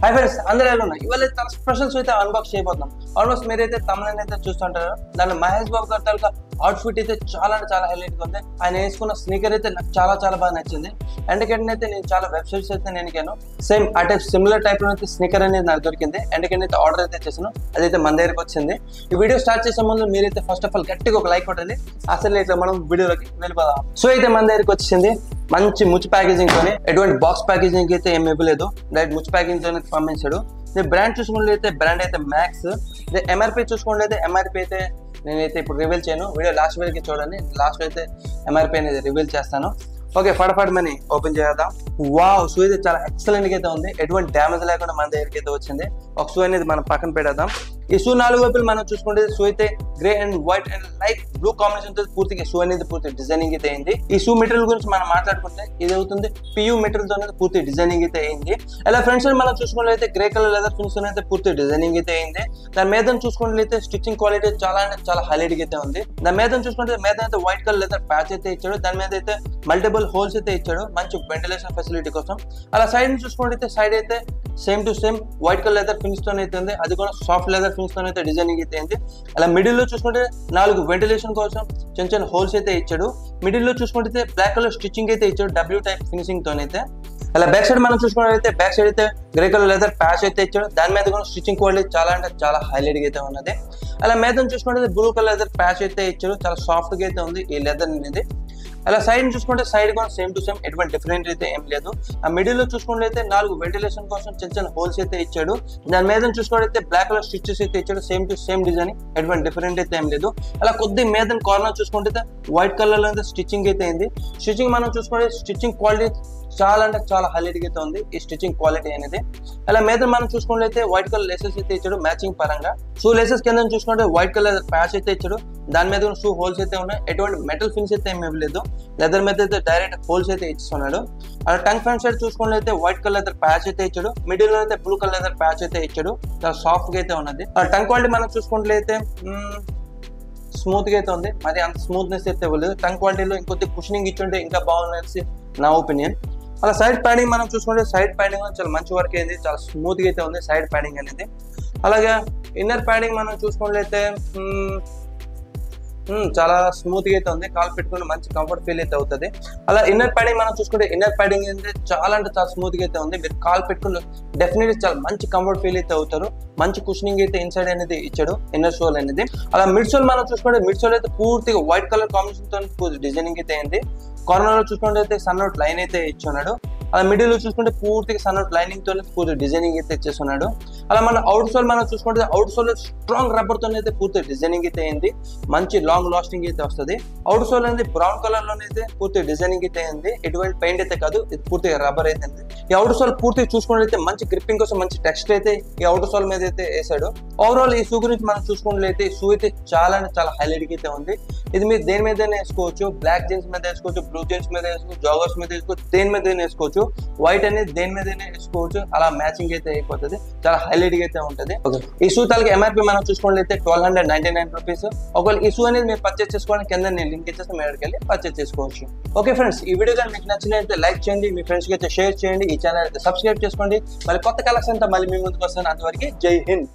Hi friends, అందరూ ఎలా ఉన్నారు? ఇవాళ తన స్పెషల్స్ అయితే అన్బాక్స్ చేయబోతున్నాం. ఆల్మోస్ట్ మీరైతే తమిళ అయితే చూస్తుంటారు. దాని మహేష్ బాబు గారి తాలూకా అవుట్ఫిట్ అయితే చాలా అంటే చాలా హైలైట్ గా ఉంది. ఆయన వేసుకున్న స్నీకర్ అయితే నాకు చాలా చాలా బాగా నచ్చింది. ఎందుకంటే అయితే నేను చాలా వెబ్సైట్స్ అయితే నేను సేమ్ ఆ టైప్ సిమిలర్ టైప్ లో అయితే స్నీకర్ అనేది నాకు దొరికింది. ఎందుకంటే అయితే ఆర్డర్ అయితే చేసాను, అదైతే మన దగ్గరకు వచ్చింది. ఈ వీడియో స్టార్ట్ చేసే ముందు మీరైతే ఫస్ట్ ఆఫ్ ఆల్ గట్టిగా ఒక లైక్ కొట్టండి. అసలు ఇట్లా మనం వీడియోలోకి వెళ్ళిపోదాం. సో అయితే మన దగ్గరకు వచ్చింది మంచి ముచ్చు ప్యాకేజింగ్ తోని, ఎటువంటి బాక్స్ ప్యాకేజింగ్ అయితే ఏమి ఇవ్వలేదు, డైరెక్ట్ ముచ్చు ప్యాకేజింగ్ తోనే పంపించాడు. బ్రాండ్ చూసుకున్నట్లయితే బ్రాండ్ అయితే మ్యాక్స్. ఎంఆర్పీ చూసుకున్నట్లయితే ఎంఆర్పీ అయితే నేనైతే ఇప్పుడు రివీల్ చేయను, వీడియో లాస్ట్ వరకు చూడండి. లాస్ట్ అయితే ఎంఆర్పీ అనేది రివీల్ చేస్తాను. ఓకే, ఫటాఫట్ మనీ ఓపెన్ చేద్దాం. వావ్, షూ అయితే చాలా ఎక్సలెంట్ గా అయితే ఉంది. ఎటువంటి డ్యామేజ్ లేకుండా మన దగ్గరికి అయితే వచ్చింది. ఒక షూ అనేది మనం పక్కన పెట్టేద్దాం. ఈ షూ నాలుగు వైపులు మనం చూసుకుంటే షూ అయితే grey and white and light blue combination తో పూర్తిగా షూ అనేది పూర్తి డిజైనింగ్ అయితే అయింది. ఈ షూ మెటీరియల్ గురించి మనం మాట్లాడుకుంటే ఇది అవుతుంది పియూ మెటీరియల్ తో అనేది పూర్తి డిజైనింగ్ అయితే అయింది. అలా ఫ్రెండ్స్ మనం చూసుకున్నట్లయితే గ్రే కలర్ లెదర్ ఫినిష్ అయితే పూర్తి డిజైనింగ్ అయితే అయింది. దాని మీద చూసుకున్నట్లయితే స్టిచ్చింగ్ క్వాలిటీ చాలా అంటే చాలా హైలైట్ అయితే ఉంది. దాని మీద చూసుకుంటే మీద అయితే వైట్ కలర్ లెదర్ ప్యాచ్ అయితే ఇచ్చాడు. దాని మీద అయితే మల్టిపుల్ హోల్స్ అయితే ఇచ్చాడు మంచి వెంటిలేషన్ ఫెసిలిటీ కోసం. అలా సైడ్ చూసుకుంటే సైడ్ అయితే same to same white colour leather finish తో అయితే ఉంది. అది కూడా సాఫ్ట్ లెదర్ ఫినిష్ తో అయితే డిజైనింగ్ అయితే అయింది. అలా మిడిల్ లో చూసుకుంటే 4 వెంటిలేషన్ కోసం చిన్న చిన్న హోల్స్ అయితే ఇచ్చాడు. మిడిల్ లో చూసుకుంటే బ్లాక్ కలర్ స్టిచ్చింగ్ అయితే ఇచ్చాడు డబ్ల్యూ టైప్ ఫినిషింగ్ తోనైతే. అలా బ్యాక్ సైడ్ మనం చూసుకున్నట్లయితే బ్యాక్ సైడ్ అయితే గ్రే కలర్ లెదర్ ప్యాచ్ అయితే ఇచ్చాడు. దాని మీద కూడా స్టిచ్చింగ్ క్వాలిటీ చాలా అంటే చాలా హైలైట్ గా అయితే ఉన్నది. అలా మీద చూసుకుంటే బ్లూ కలర్ లెదర్ ప్యాచ్ అయితే ఇచ్చాడు. చాలా సాఫ్ట్ గా అయితే ఉంది ఈ లెదర్ అనేది. అలా సైడ్ చూసుకుంటే సైడ్ కూడా సేమ్ టు సేమ్ ఎటువంటి డిఫరెంట్ అయితే ఏం లేదు. ఆ మిడిల్ లో చూసుకుంటే 4 వెంటిలేషన్ కోసం చిన్న చిన్న హోల్స్ అయితే ఇచ్చాడు. దాని మీద చూసుకుంటే బ్లాక్ కలర్ స్టిచెస్ అయితే ఇచ్చాడు. సేమ్ టు సేమ్ డిజైన్, ఎటువంటి డిఫరెంట్ అయితే ఏం లేదు. అలా కొద్ది మీద కార్నర్ చూసుకుంటే వైట్ కలర్ లో అయితే స్టిచ్చింగ్ అయితే అయింది. స్టిచ్చింగ్ మనం చూసుకుంటే స్టిచ్చింగ్ క్వాలిటీ చాలా అంటే చాలా హైలైట్ గా అయితే ఉంది ఈ స్టిచ్చింగ్ క్వాలిటీ అనేది. అలా మీద మనం చూసుకున్నట్లయితే వైట్ కలర్ లేసెస్ అయితే ఇచ్చాడు మ్యాచింగ్ పరంగా. షూ లేసెస్ కింద చూసుకుంటే వైట్ కలర్ ప్యాచ్ అయితే ఇచ్చాడు. దాని మీద షూ హోల్స్ అయితే ఉన్నాయి. ఎటువంటి మెటల్ ఫినిష్ అయితే ఏమి ఇవ్వలేదు. లెదర్ మీద అయితే డైరెక్ట్ హోల్స్ అయితే ఇస్తున్నాడు. అలా టంగ్ ఫ్రంట్ సైడ్ చూసుకున్నట్లయితే వైట్ కలర్ లెదర్ ప్యాచ్ అయితే ఇచ్చాడు. మిడిల్ లో అయితే బ్లూ కలర్ లెదర్ ప్యాచ్ అయితే ఇచ్చాడు. చాలా సాఫ్ట్ గా అయితే ఉన్నది. టంగ్ క్వాలిటీ మనం చూసుకున్నట్లయితే స్మూత్ గా అయితే ఉంది. మరి అంత స్మూత్నెస్ అయితే ఇవ్వలేదు. టంగ్ క్వాలిటీలో ఇంకొద్ది కుషనింగ్ ఇచ్చుంటే ఇంకా బాగుంది నా ఒపీనియన్. అలా సైడ్ ప్యాడింగ్ మనం చూసుకుంటే సైడ్ ప్యాడింగ్ చాలా మంచి వర్క్ అయింది. చాలా స్మూత్ గా అయితే ఉంది సైడ్ ప్యాడింగ్ అనేది. అలాగే ఇన్నర్ ప్యాడింగ్ మనం చూసుకున్నట్లయితే చాలా స్మూత్ గా అయితే ఉంది. కాల్ పెట్టుకుని మంచి కంఫర్ట్ ఫీల్ అయితే అవుతుంది. అలా ఇన్నర్ ప్యాడింగ్ మనం చూసుకుంటే ఇన్నర్ ప్యాడింగ్ అంటే చాలా స్మూత్ గా అయితే ఉంది. మీరు కాల్ పెట్టుకుని డెఫినెట్లీ చాలా మంచి కంఫర్ట్ ఫీల్ అయితే అవుతారు. మంచి కుషనింగ్ అయితే ఇన్సైడ్ అనేది ఇచ్చాడు ఇన్నర్ సోల్ అనేది. అలా మిడ్ సోల్ మనం చూసుకుంటే మిడ్ సోల్ అయితే పూర్తిగా వైట్ కలర్ కాంబినేషన్ తో డిజైనింగ్ అయితే అయింది. కార్నర్ లో చూసుకుంటే సన్అవుట్ లైన్ అయితే ఇచ్చున్నాడు. అలా మిడిల్ లో చూసుకుంటే పూర్తిగా సన్అవుట్ లైనింగ్ తో పూర్తి డిజైనింగ్ అయితే ఇచ్చేస్తున్నాడు. అలా మన అవుట్ సోల్ మనం చూసుకుంటే అవుట్ సోల్ స్ట్రాంగ్ రబ్బర్ తో అయితే పూర్తి డిజైనింగ్ అయితే అయింది. మంచి లాంగ్ లాస్టింగ్ అయితే వస్తుంది. అవుట్ సోల్ అనేది బ్రౌన్ కలర్ లోనైతే పూర్తి డిజైనింగ్ అయితే అయింది. ఎటువంటి పెయింట్ అయితే కాదు, ఇది పూర్తిగా రబ్బర్ అయితే. ఈ అవుట్ సోల్ పూర్తిగా చూసుకున్నట్లయితే మంచి గ్రిప్పింగ్ కోసం మంచి టెక్స్చర్ అయితే ఈ అవుట్ సోల్ మీద అయితే వేసాడు. ఓవరాల్ ఈ షూ గురించి మనం చూసుకున్నట్లయితే ఈ షూ అయితే చాలా హైలైట్ గా అయితే ఉంది. ఇది మీరు దేని మీద వేసుకోవచ్చు. బ్లాక్ జీన్స్ మీద వేసుకోవచ్చు, బ్లూ జీన్స్ మీద వేసుకోవచ్చు, జాగర్స్ మీద వేసుకోవచ్చు, దేని మీద వేసుకోవచ్చు. వైట్ అనేది దేని మీద వేసుకోవచ్చు. అలా మ్యాచింగ్ అయితే అయిపోతుంది. చాలా హైలైట్ గా అయితే ఉంటుంది. ఈ షూ తాలూకా ఎంఆర్పీ మనం చూసుకున్నట్లయితే 1299 రూపీస్. ఒకవేళ ఈ షూ అనేది మీరు పర్చేస్ చేసుకోవడానికి కింద నేను లింక్ ఇచ్చేస్తే మీరు అక్కడికి వెళ్ళి పర్చేస్ చేసుకోవచ్చు. ఓకే ఫ్రెండ్స్, ఈ వీడియో కానీ మీకు నచ్చినట్లయితే లైక్ చేయండి, మీ ఫ్రెండ్స్ కి అయితే షేర్ చేయండి, ఈ ఛానల్ అయితే సబ్స్క్రైబ్ చేసుకోండి. మళ్ళీ కొత్త కలెక్షన్ అంతా మళ్ళీ మీ ముందుకు వస్తాను. అంతవరకు జై హింద్.